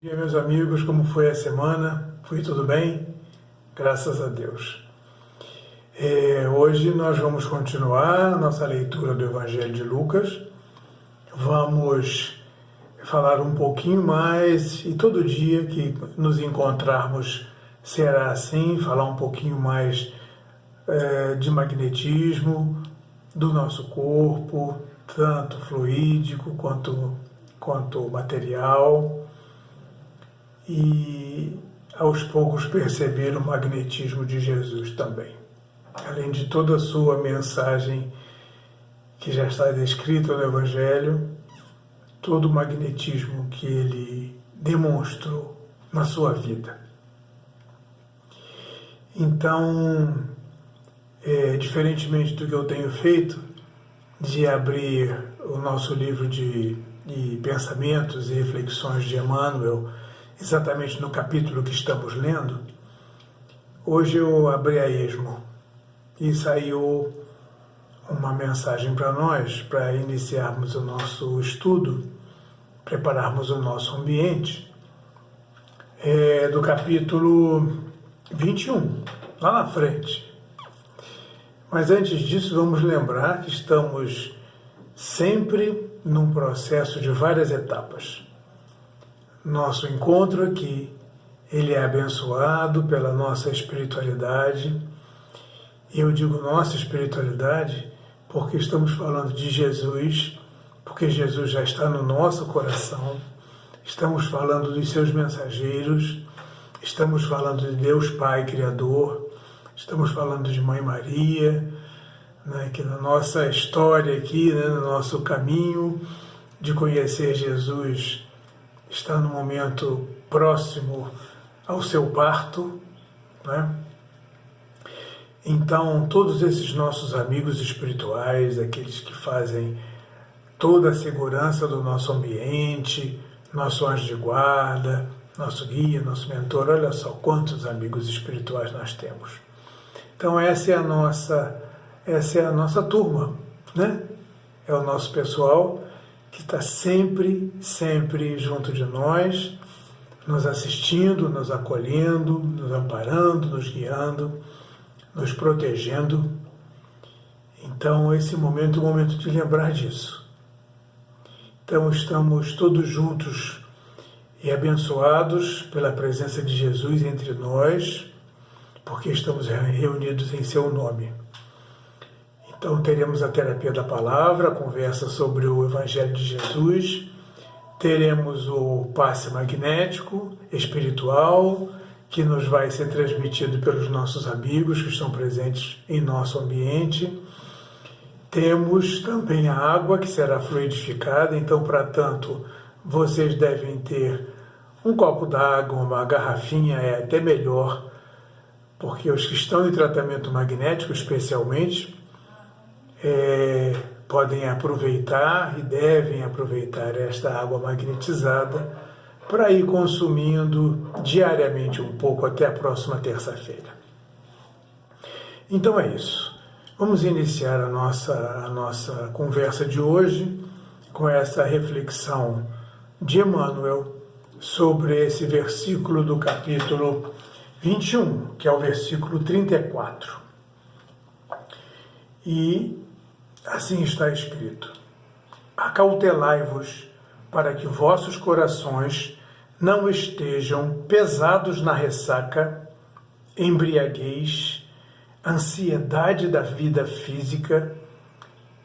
Bom dia, meus amigos, como foi a semana? Foi tudo bem? Graças a Deus. Hoje nós vamos continuar a nossa leitura do Evangelho de Lucas. Vamos falar um pouquinho mais, e todo dia que nos encontrarmos será assim, falar um pouquinho mais de magnetismo do nosso corpo, tanto fluídico quanto material, e aos poucos perceber o magnetismo de Jesus também. Além de toda a sua mensagem que já está descrita no Evangelho, todo o magnetismo que ele demonstrou na sua vida. Então, diferentemente do que eu tenho feito, de abrir o nosso livro de pensamentos e reflexões de Emmanuel, exatamente no capítulo que estamos lendo, hoje eu abri a esmo e saiu uma mensagem para nós, para iniciarmos o nosso estudo, prepararmos o nosso ambiente, do capítulo 21, lá na frente. Mas antes disso, vamos lembrar que estamos sempre num processo de várias etapas. Nosso encontro aqui, ele é abençoado pela nossa espiritualidade. E eu digo nossa espiritualidade porque estamos falando de Jesus, porque Jesus já está no nosso coração. Estamos falando dos seus mensageiros, estamos falando de Deus Pai Criador, estamos falando de Mãe Maria, né, que na nossa história aqui, né, no nosso caminho de conhecer Jesus, está no momento próximo ao seu parto, né? Então, todos esses nossos amigos espirituais, aqueles que fazem toda a segurança do nosso ambiente, nosso anjo de guarda, nosso guia, nosso mentor, olha só quantos amigos espirituais nós temos. Então, essa é a nossa turma, né? É o nosso pessoal que está sempre junto de nós, nos assistindo, nos acolhendo, nos amparando, nos guiando, nos protegendo. Então, esse momento é o momento de lembrar disso. Então, estamos todos juntos e abençoados pela presença de Jesus entre nós, porque estamos reunidos em seu nome. Então, teremos a terapia da palavra, a conversa sobre o Evangelho de Jesus, teremos o passe magnético espiritual, que nos vai ser transmitido pelos nossos amigos que estão presentes em nosso ambiente. Temos também a água, que será fluidificada, então, para tanto, vocês devem ter um copo d'água, uma garrafinha, é até melhor, porque os que estão em tratamento magnético, especialmente, podem aproveitar e devem aproveitar esta água magnetizada para ir consumindo diariamente um pouco até a próxima terça-feira. Então é isso. Vamos iniciar a nossa conversa de hoje com essa reflexão de Emmanuel sobre esse versículo do capítulo 21, que é o versículo 34. E assim está escrito: acautelai-vos para que vossos corações não estejam pesados na ressaca, embriaguez, ansiedade da vida física,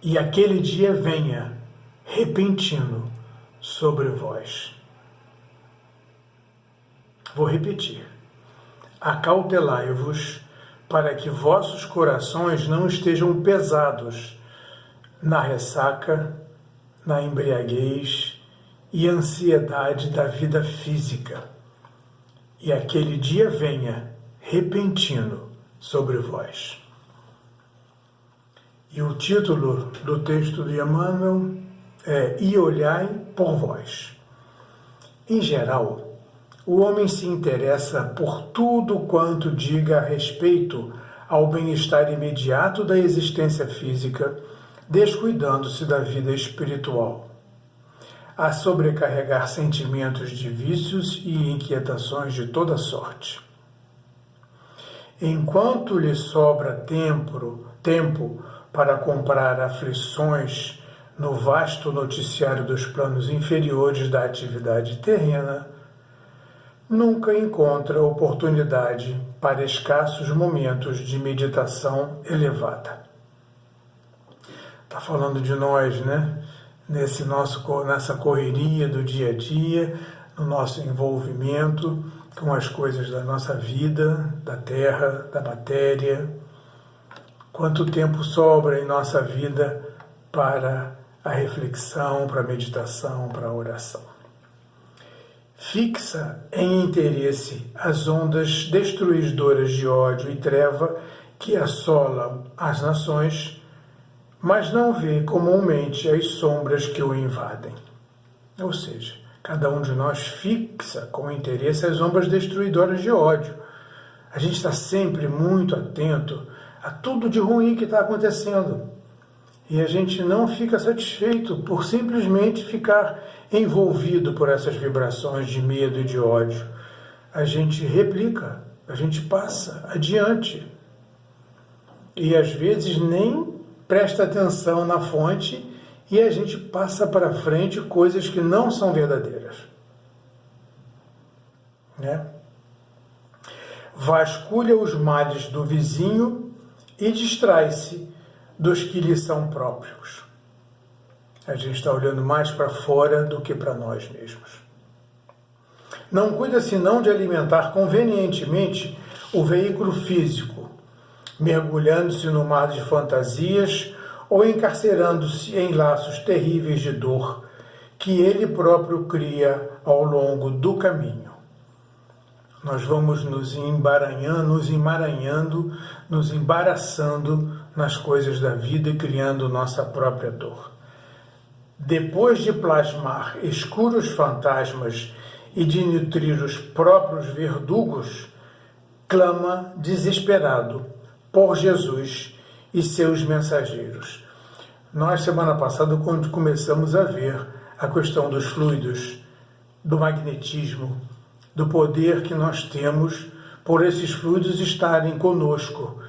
e aquele dia venha, repentino, sobre vós. Vou repetir: acautelai-vos para que vossos corações não estejam pesados na ressaca, na embriaguez e ansiedade da vida física, e aquele dia venha, repentino, sobre vós. E o título do texto de Emmanuel é E olhai por vós. Em geral, o homem se interessa por tudo quanto diga a respeito ao bem-estar imediato da existência física, descuidando-se da vida espiritual. a sobrecarregar sentimentos de vícios e inquietações de toda sorte. Enquanto lhe sobra tempo para comprar aflições no vasto noticiário dos planos inferiores da atividade terrena, nunca encontra oportunidade para escassos momentos de meditação elevada. Está falando de nós, né? Nessa correria do dia a dia, no nosso envolvimento com as coisas da nossa vida, da terra, da matéria. Quanto tempo sobra em nossa vida para a reflexão, para a meditação, para a oração? Fixa em interesse as ondas destruidoras de ódio e treva que assolam as nações, mas não vê comumente as sombras que o invadem. Ou seja, cada um de nós fixa com interesse as sombras destruidoras de ódio. A gente está sempre muito atento a tudo de ruim que está acontecendo. E a gente não fica satisfeito por simplesmente ficar envolvido por essas vibrações de medo e de ódio. A gente replica, a gente passa adiante. E às vezes nem presta atenção na fonte e a gente passa para frente coisas que não são verdadeiras. Né? Vasculha os males do vizinho e distrai-se dos que lhe são próprios. A gente está olhando mais para fora do que para nós mesmos. Não cuida senão de alimentar convenientemente o veículo físico, mergulhando-se no mar de fantasias ou encarcerando-se em laços terríveis de dor que ele próprio cria ao longo do caminho. Nós vamos nos emaranhando, nos embaraçando nas coisas da vida e criando nossa própria dor. Depois de plasmar escuros fantasmas e de nutrir os próprios verdugos, clama desesperado por Jesus e seus mensageiros. Nós, semana passada, quando começamos a ver a questão dos fluidos, do magnetismo, do poder que nós temos por esses fluidos estarem conosco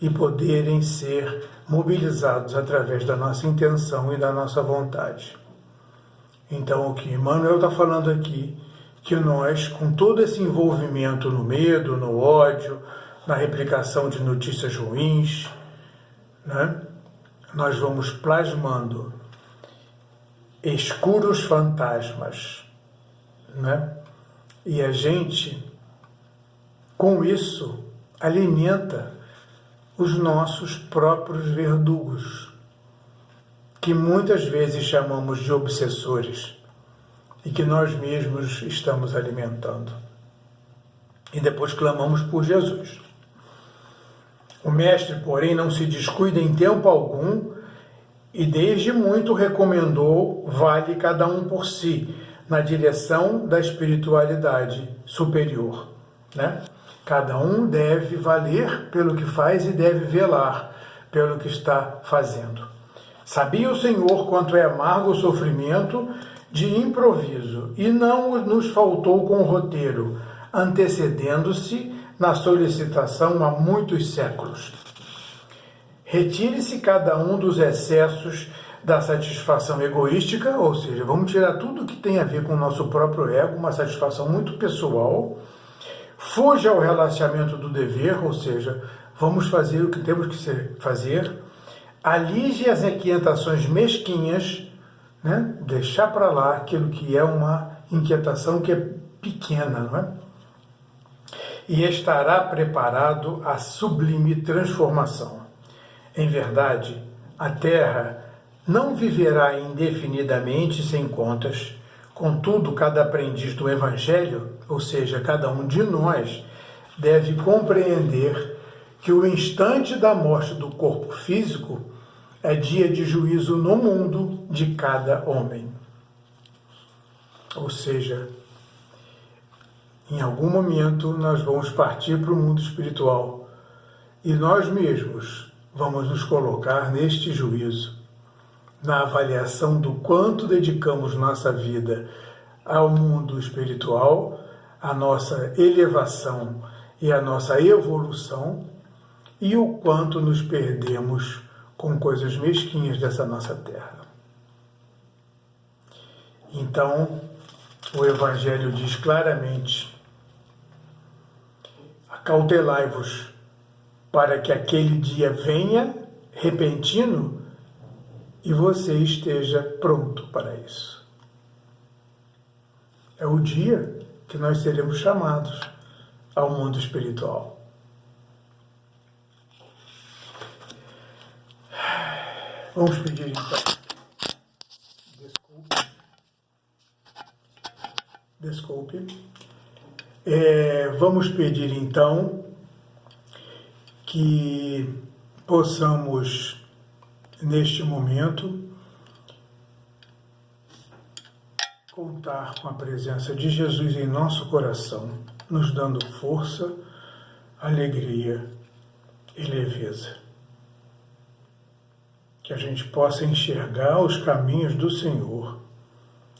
e poderem ser mobilizados através da nossa intenção e da nossa vontade. Então, o que Emmanuel está falando aqui, que nós, com todo esse envolvimento no medo, no ódio, na replicação de notícias ruins, né, nós vamos plasmando escuros fantasmas, né? E a gente, com isso, alimenta os nossos próprios verdugos, que muitas vezes chamamos de obsessores e que nós mesmos estamos alimentando. E depois clamamos por Jesus. O Mestre, porém, não se descuida em tempo algum e desde muito recomendou vale cada um por si, na direção da espiritualidade superior, né? Cada um deve valer pelo que faz e deve velar pelo que está fazendo. Sabia o Senhor quanto é amargo o sofrimento de improviso e não nos faltou com roteiro, antecedendo-se na solicitação há muitos séculos. Retire-se cada um dos excessos da satisfação egoística, ou seja, vamos tirar tudo que tem a ver com o nosso próprio ego, uma satisfação muito pessoal. Fuja ao relaxamento do dever, ou seja, vamos fazer o que temos que fazer. Alige as inquietações mesquinhas, né? Deixar para lá aquilo que é uma inquietação que é pequena, não é? E estará preparado à sublime transformação. Em verdade, a Terra não viverá indefinidamente sem contas. Contudo, cada aprendiz do Evangelho, ou seja, cada um de nós, deve compreender que o instante da morte do corpo físico é dia de juízo no mundo de cada homem. Ou seja, em algum momento nós vamos partir para o mundo espiritual e nós mesmos vamos nos colocar neste juízo. na avaliação do quanto dedicamos nossa vida ao mundo espiritual, à nossa elevação e à nossa evolução, e o quanto nos perdemos com coisas mesquinhas dessa nossa terra. Então, o Evangelho diz claramente: acautelai-vos para que aquele dia venha repentino e você esteja pronto para isso. É o dia que nós seremos chamados ao mundo espiritual. Vamos pedir então. Desculpe. Vamos pedir então que possamos, neste momento, contar com a presença de Jesus em nosso coração, nos dando força, alegria e leveza. Que a gente possa enxergar os caminhos do Senhor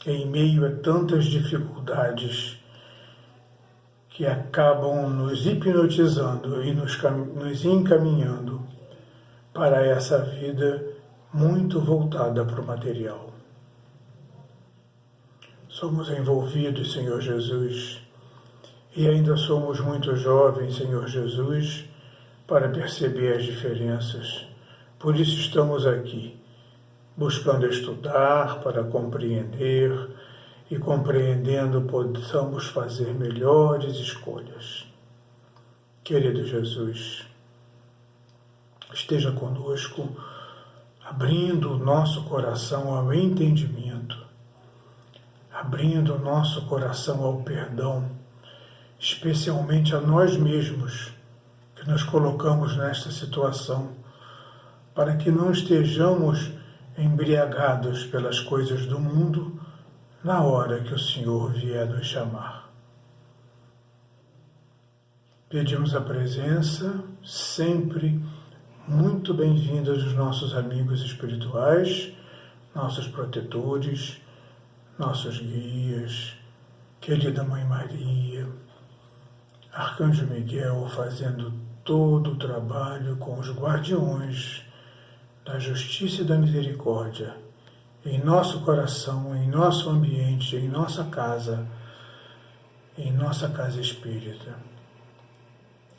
em meio a tantas dificuldades que acabam nos hipnotizando e nos encaminhando para essa vida muito voltada para o material. Somos envolvidos, Senhor Jesus, e ainda somos muito jovens, Senhor Jesus, para perceber as diferenças. Por isso estamos aqui, buscando estudar para compreender, e compreendendo possamos fazer melhores escolhas. Querido Jesus, esteja conosco, abrindo o nosso coração ao entendimento, abrindo o nosso coração ao perdão, especialmente a nós mesmos que nos colocamos nesta situação, para que não estejamos embriagados pelas coisas do mundo na hora que o Senhor vier nos chamar. Pedimos a presença sempre muito bem-vinda dos nossos amigos espirituais, nossos protetores, nossos guias, querida Mãe Maria, Arcanjo Miguel fazendo todo o trabalho com os guardiões da justiça e da misericórdia em nosso coração, em nosso ambiente, em nossa casa espírita.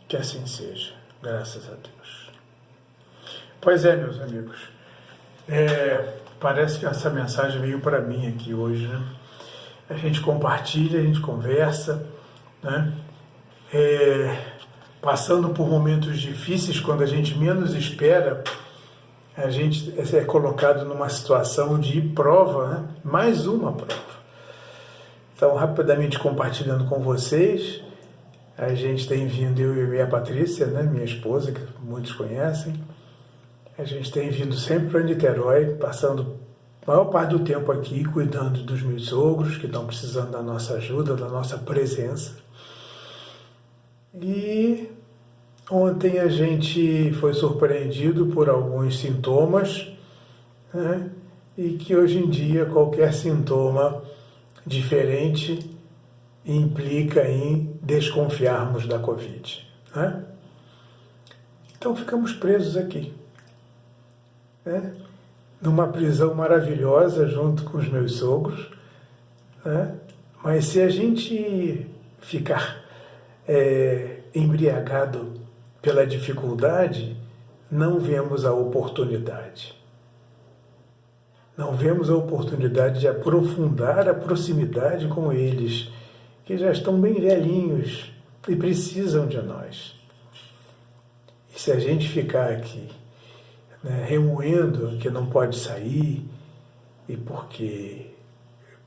Que assim seja, graças a Deus. Pois é, meus amigos, parece que essa mensagem veio para mim aqui hoje, né? A gente compartilha, a gente conversa, né? Passando por momentos difíceis, quando a gente menos espera, a gente é colocado numa situação de prova, né? Mais uma prova. Então, rapidamente compartilhando com vocês, a gente tem vindo, eu e a Patrícia, né? Minha esposa, que muitos conhecem, a gente tem vindo sempre para Niterói, passando a maior parte do tempo aqui, cuidando dos meus sogros, que estão precisando da nossa ajuda, da nossa presença. E ontem a gente foi surpreendido por alguns sintomas, né? E que hoje em dia qualquer sintoma diferente implica em desconfiarmos da Covid, né? Então ficamos presos aqui, né? Numa prisão maravilhosa junto com os meus sogros, né? Mas se a gente ficar embriagado pela dificuldade, não vemos a oportunidade. Não vemos a oportunidade de aprofundar a proximidade com eles, que já estão bem velhinhos e precisam de nós. E se a gente ficar aqui, né, remoendo que não pode sair, e porque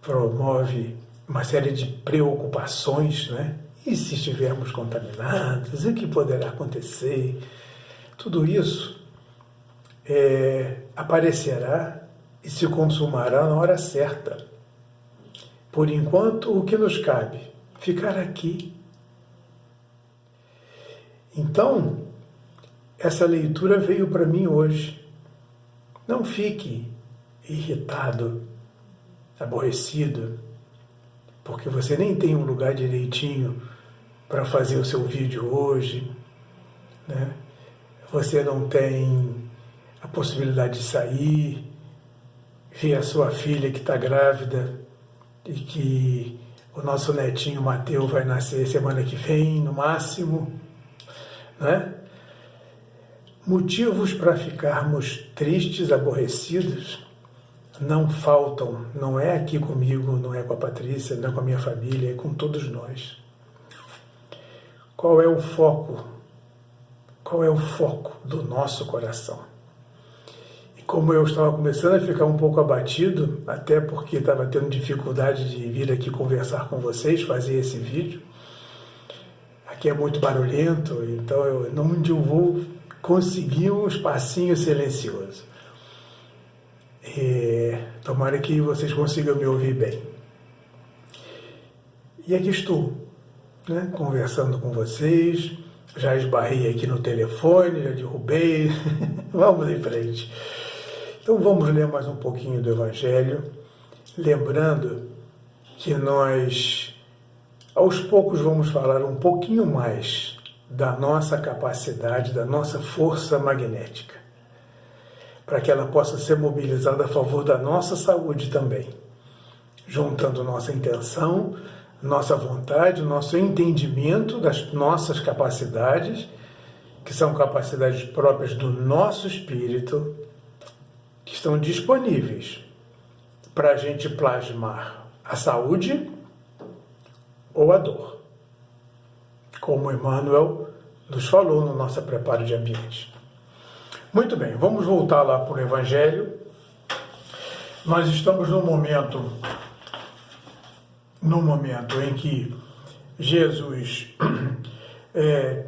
promove uma série de preocupações, né? E se estivermos contaminados, o que poderá acontecer? Tudo isso aparecerá e se consumará na hora certa. Por enquanto, o que nos cabe? Ficar aqui. Então, essa leitura veio para mim hoje. Não fique irritado, aborrecido, porque você nem tem um lugar direitinho para fazer o seu vídeo hoje, né? Você não tem a possibilidade de sair, ver a sua filha que está grávida e que o nosso netinho Mateus vai nascer semana que vem, no máximo, né? Motivos para ficarmos tristes, aborrecidos, não faltam, não é aqui comigo, não é com a Patrícia, não é com a minha família, é com todos nós. Qual é o foco? Qual é o foco do nosso coração? E como eu estava começando a ficar um pouco abatido, até porque estava tendo dificuldade de vir aqui conversar com vocês, fazer esse vídeo, aqui é muito barulhento, então eu não vou conseguir um espacinho silencioso. Tomara que vocês consigam me ouvir bem. E aqui estou, né, conversando com vocês, já esbarrei aqui no telefone, já derrubei, vamos em frente. Então vamos ler mais um pouquinho do Evangelho, lembrando que nós, aos poucos, vamos falar um pouquinho mais da nossa capacidade, da nossa força magnética, para que ela possa ser mobilizada a favor da nossa saúde também, juntando nossa intenção, nossa vontade, nosso entendimento das nossas capacidades, que são capacidades próprias do nosso espírito, que estão disponíveis para a gente plasmar a saúde ou a dor, como Emmanuel nos falou no nosso preparo de ambiente. Muito bem, vamos voltar lá para o Evangelho. Nós estamos no momento em que Jesus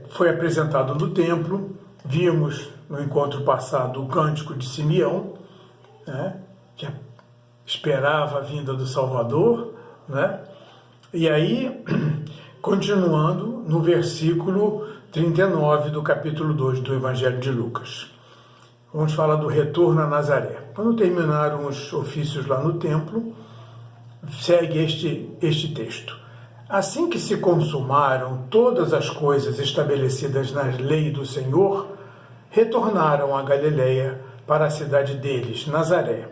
foi apresentado no templo. Vimos no encontro passado o cântico de Simeão, né, que esperava a vinda do Salvador, né? E aí, continuando no versículo 39 do capítulo 2 do Evangelho de Lucas. Vamos falar do retorno a Nazaré. Quando terminaram os ofícios lá no templo, segue este texto. Assim que se consumaram todas as coisas estabelecidas na lei do Senhor, retornaram a Galileia para a cidade deles, Nazaré.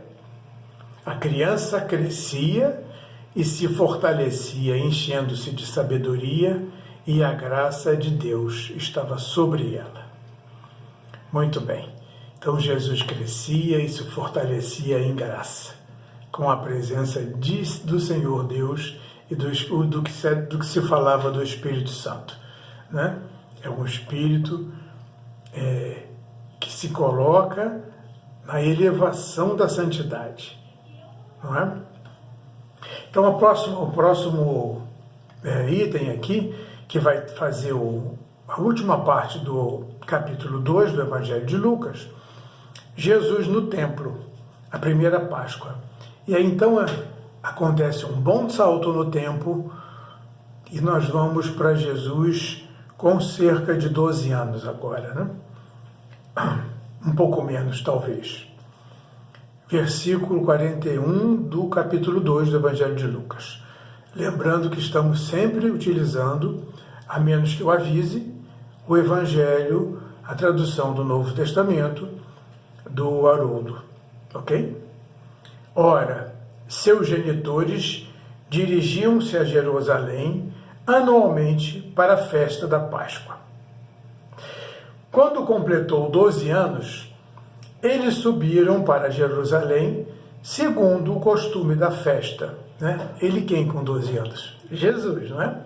A criança crescia e se fortalecia, enchendo-se de sabedoria, e a graça de Deus estava sobre ela. Muito bem. Então Jesus crescia e se fortalecia em graça, com a presença do Senhor Deus e do que se falava do Espírito Santo, né? É um Espírito que se coloca na elevação da santidade, não é? Então o próximo item aqui, que vai fazer a última parte do capítulo 2 do Evangelho de Lucas, Jesus no templo, a primeira Páscoa. E aí então acontece um bom salto no tempo e nós vamos para Jesus com cerca de 12 anos agora, né? Um pouco menos, talvez. Versículo 41 do capítulo 2 do Evangelho de Lucas. Lembrando que estamos sempre utilizando, a menos que eu avise, o Evangelho, a tradução do Novo Testamento, do Haroldo, ok? Ora, seus genitores dirigiam-se a Jerusalém anualmente para a festa da Páscoa. Quando completou 12 anos, eles subiram para Jerusalém segundo o costume da festa, né? Ele quem com 12 anos? Jesus, não é?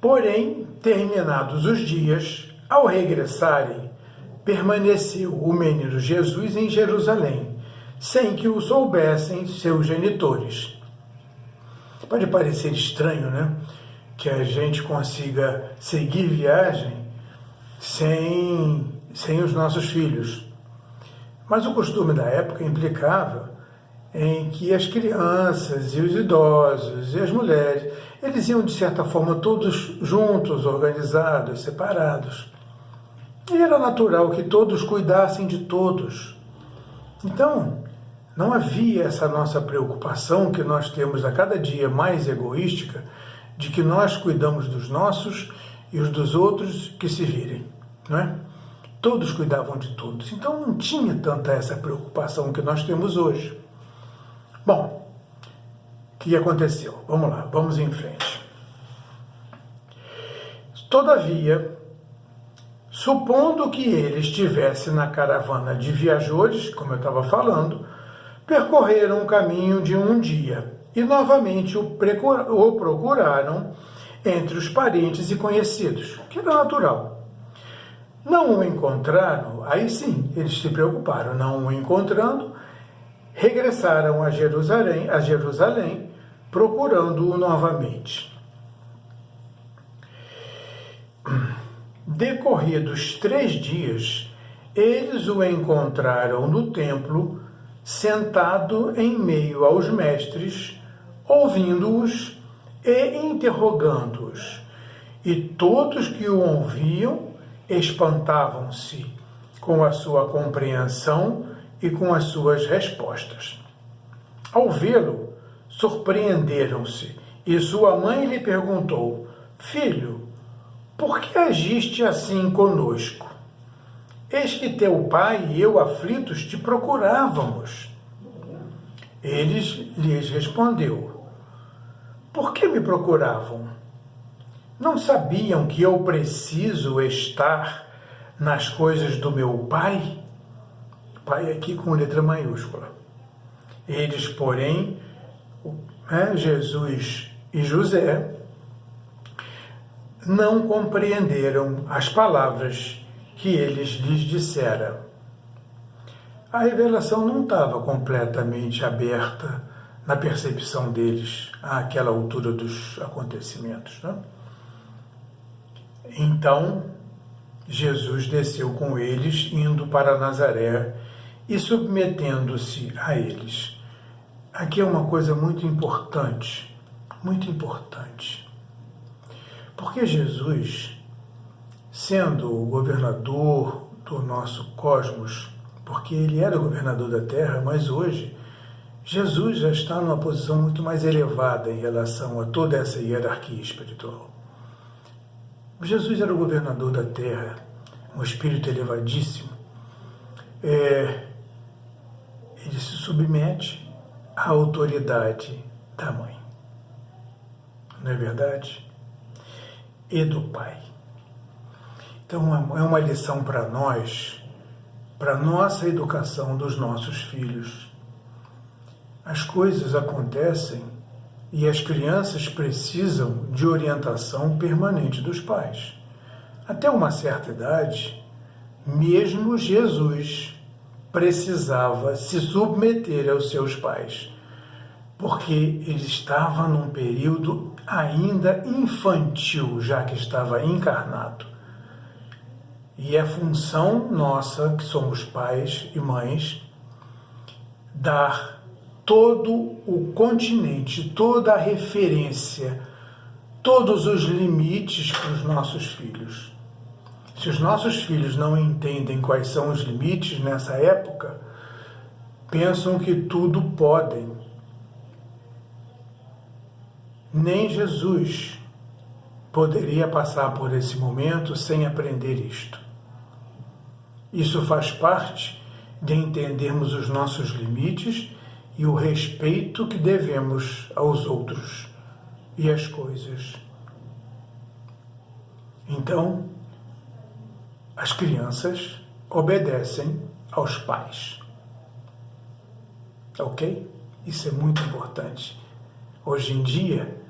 Porém, terminados os dias, ao regressarem, permaneceu o menino Jesus em Jerusalém, sem que o soubessem seus genitores. Pode parecer estranho, né? Que a gente consiga seguir viagem sem os nossos filhos. Mas o costume da época implicava em que as crianças e os idosos e as mulheres, eles iam de certa forma todos juntos, organizados, separados. E era natural que todos cuidassem de todos. Então, não havia essa nossa preocupação que nós temos a cada dia mais egoística, de que nós cuidamos dos nossos e os dos outros que se virem, não é? Todos cuidavam de todos, então não tinha tanta essa preocupação que nós temos hoje. Bom, o que aconteceu? Vamos lá, vamos em frente. Todavia, supondo que ele estivesse na caravana de viajores, como eu estava falando, percorreram um caminho de um dia e novamente o procuraram entre os parentes e conhecidos, que era natural. Não o encontraram, aí sim, eles se preocuparam. Não o encontrando, regressaram a Jerusalém procurando-o novamente. Decorridos 3 dias, eles o encontraram no templo, sentado em meio aos mestres, ouvindo-os e interrogando-os. E todos que o ouviam espantavam-se com a sua compreensão e com as suas respostas. Ao vê-lo, surpreenderam-se, e sua mãe lhe perguntou: Filho, por que agiste assim conosco? Eis que teu pai e eu aflitos te procurávamos. Lhes respondeu: Por que me procuravam? Não sabiam que eu preciso estar nas coisas do meu Pai? Pai aqui com letra maiúscula. Eles, porém, Jesus e José, não compreenderam as palavras que eles lhes dissera. A revelação não estava completamente aberta na percepção deles àquela altura dos acontecimentos, não? Então, Jesus desceu com eles, indo para Nazaré e submetendo-se a eles. Aqui é uma coisa muito importante, muito importante. Porque Jesus, sendo o governador do nosso cosmos, porque ele era o governador da Terra, mas hoje Jesus já está numa posição muito mais elevada em relação a toda essa hierarquia espiritual. Jesus era o governador da Terra, um espírito elevadíssimo. Ele se submete à autoridade da mãe. Não é verdade? E do pai. Então é uma lição para nós, para a nossa educação dos nossos filhos. As coisas acontecem e as crianças precisam de orientação permanente dos pais. Até uma certa idade, mesmo Jesus precisava se submeter aos seus pais, porque ele estava num período ainda infantil, já que estava encarnado. E é função nossa, que somos pais e mães, dar todo o continente, toda a referência, todos os limites para os nossos filhos. Se os nossos filhos não entendem quais são os limites nessa época, pensam que tudo podem. Nem Jesus poderia passar por esse momento sem aprender isto. Isso faz parte de entendermos os nossos limites e o respeito que devemos aos outros e às coisas. Então, as crianças obedecem aos pais. Ok? Isso é muito importante. Hoje em dia,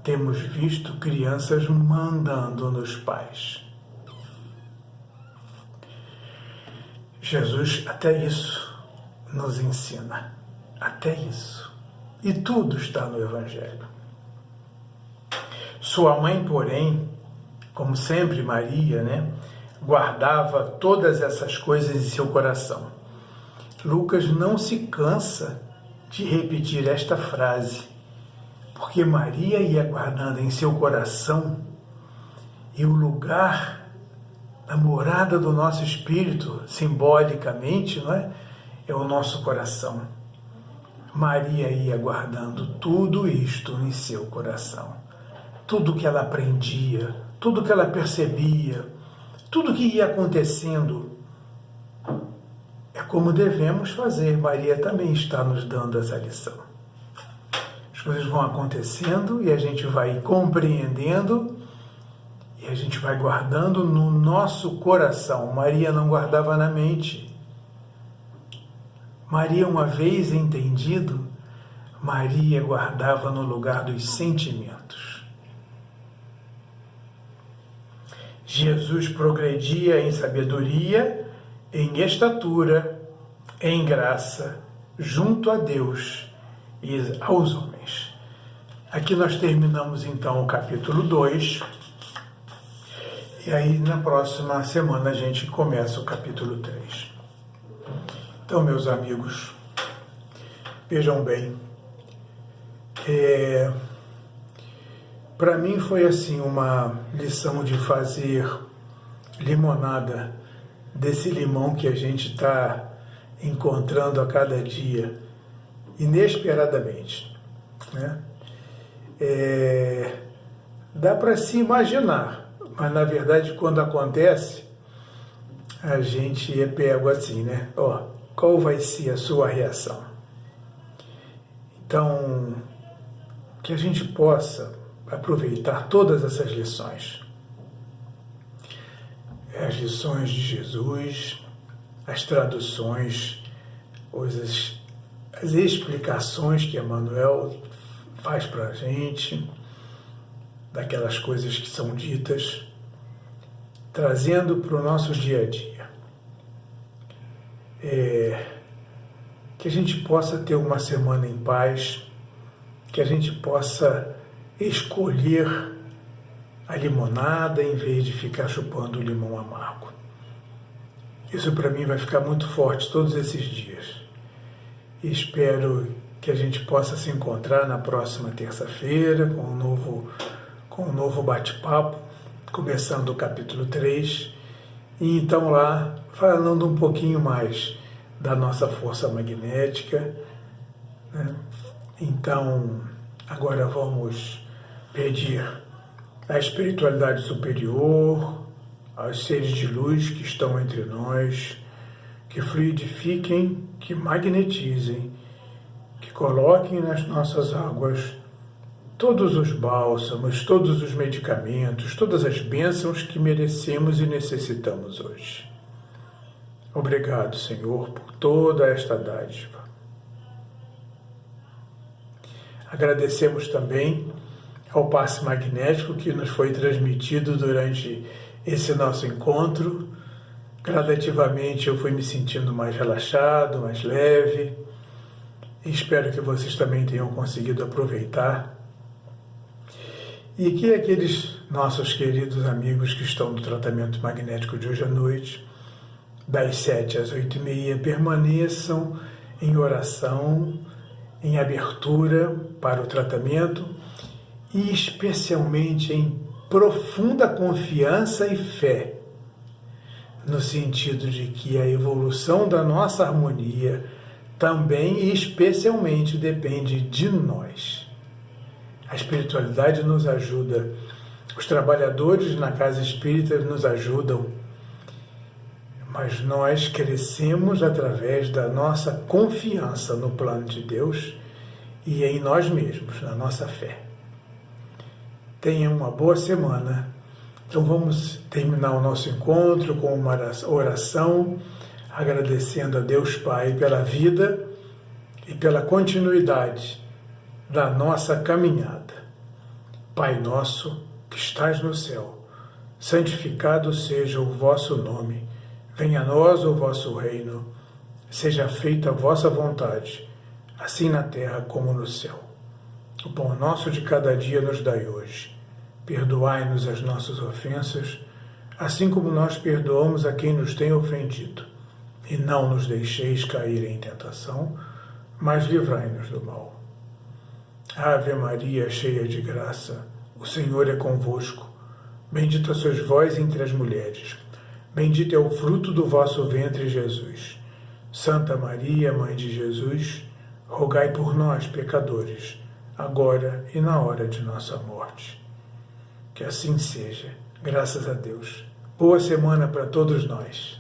temos visto crianças mandando nos pais. Jesus até isso nos ensina. Até isso. E tudo está no Evangelho. Sua mãe, porém, como sempre Maria, guardava todas essas coisas em seu coração. Lucas não se cansa de repetir esta frase, porque Maria ia guardando em seu coração, e o lugar da morada do nosso espírito, simbolicamente, é o nosso coração. Maria ia guardando tudo isto em seu coração. Tudo que ela aprendia, tudo que ela percebia, tudo que ia acontecendo. É como devemos fazer. Maria também está nos dando essa lição. As coisas vão acontecendo e a gente vai compreendendo e a gente vai guardando no nosso coração. Maria não guardava na mente. Maria, uma vez entendido, Maria guardava no lugar dos sentimentos. Jesus progredia em sabedoria, em estatura, em graça, junto a Deus e aos homens. Aqui nós terminamos então o capítulo 2. E aí na próxima semana a gente começa o capítulo 3. Então, meus amigos, vejam bem, para mim foi assim uma lição de fazer limonada desse limão que a gente está encontrando a cada dia, inesperadamente, né? Dá para se imaginar, mas na verdade quando acontece, a gente é pego assim, né? Qual vai ser a sua reação? Então, que a gente possa aproveitar todas essas lições. As lições de Jesus, as traduções, as explicações que Emmanuel faz para a gente, daquelas coisas que são ditas, trazendo para o nosso dia a dia. Que a gente possa ter uma semana em paz, que a gente possa escolher a limonada em vez de ficar chupando o limão amargo. Isso para mim vai ficar muito forte todos esses dias. E espero que a gente possa se encontrar na próxima terça-feira com um novo bate-papo, começando o capítulo 3, e então lá falando um pouquinho mais da nossa força magnética, né? Então, agora vamos pedir à espiritualidade superior, aos seres de luz que estão entre nós, que fluidifiquem, que magnetizem, que coloquem nas nossas águas todos os bálsamos, todos os medicamentos, todas as bênçãos que merecemos e necessitamos hoje. Obrigado, Senhor, por toda esta dádiva. Agradecemos também ao passe magnético que nos foi transmitido durante esse nosso encontro. Gradativamente eu fui me sentindo mais relaxado, mais leve. E espero que vocês também tenham conseguido aproveitar. E que aqueles nossos queridos amigos que estão no tratamento magnético de hoje à noite, das 7 às 8h30, permaneçam em oração, em abertura para o tratamento e especialmente em profunda confiança e fé, no sentido de que a evolução da nossa harmonia também e especialmente depende de nós. A espiritualidade nos ajuda, os trabalhadores na casa espírita nos ajudam, mas nós crescemos através da nossa confiança no plano de Deus e em nós mesmos, na nossa fé. Tenham uma boa semana. Então vamos terminar o nosso encontro com uma oração, agradecendo a Deus Pai pela vida e pela continuidade da nossa caminhada. Pai nosso, que estais no céu, santificado seja o vosso nome. Venha a nós o vosso reino, seja feita a vossa vontade, assim na terra como no céu. O pão nosso de cada dia nos dai hoje. Perdoai-nos as nossas ofensas, assim como nós perdoamos a quem nos tem ofendido. E não nos deixeis cair em tentação, mas livrai-nos do mal. Ave Maria, cheia de graça, o Senhor é convosco. Bendita sois vós entre as mulheres. Bendito é o fruto do vosso ventre, Jesus. Santa Maria, Mãe de Jesus, rogai por nós, pecadores, agora e na hora de nossa morte. Que assim seja. Graças a Deus. Boa semana para todos nós.